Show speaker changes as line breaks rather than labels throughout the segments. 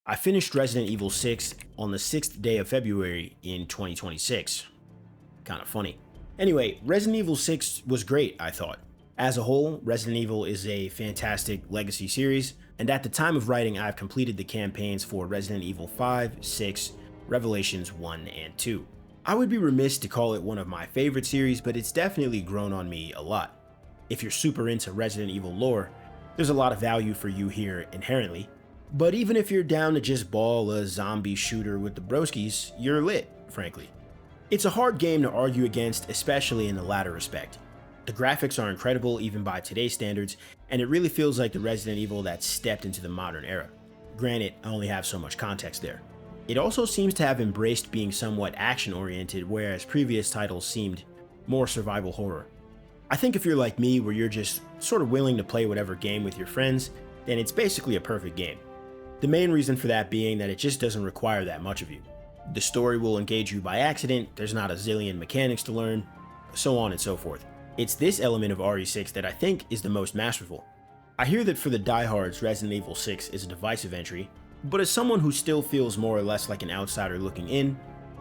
I finished Resident Evil 6 on the 6th day of February in 2026. Kind of funny. Anyway, Resident Evil 6 was great, I thought. As a whole, Resident Evil is a fantastic legacy series, and at the time of writing, I've completed the campaigns for Resident Evil 5, 6, Revelations 1, and 2. I would be remiss to call it one of my favorite series, but it's definitely grown on me a lot. If you're super into Resident Evil lore, there's a lot of value for you here inherently. But even if you're down to just ball a zombie shooter with the broskies, you're lit, frankly. It's a hard game to argue against, especially in the latter respect. The graphics are incredible even by today's standards, and it really feels like the Resident Evil that stepped into the modern era. Granted, I only have so much context there. It also seems to have embraced being somewhat action-oriented, whereas previous titles seemed more survival horror. I think if you're like me, where you're just sort of willing to play whatever game with your friends, then it's basically a perfect game. The main reason for that being that it just doesn't require that much of you. The story will engage you by accident, there's not a zillion mechanics to learn, so on and so forth. It's this element of RE6 that I think is the most masterful. I hear that for the diehards, Resident Evil 6 is a divisive entry, but as someone who still feels more or less like an outsider looking in,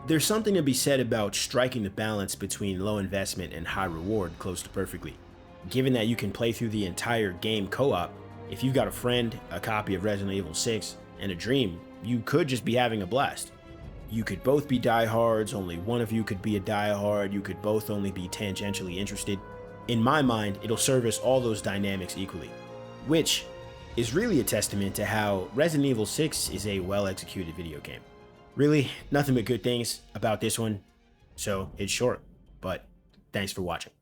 there's something to be said about striking the balance between low investment and high reward close to perfectly. Given that you can play through the entire game co-op, if you've got a friend, a copy of Resident Evil 6, and a dream, you could just be having a blast. You could both be diehards, only one of you could be a diehard, you could both only be tangentially interested. In my mind, it'll service all those dynamics equally, which is really a testament to how Resident Evil 6 is a well-executed video game. Really, nothing but good things about this one, so it's short, but thanks for watching.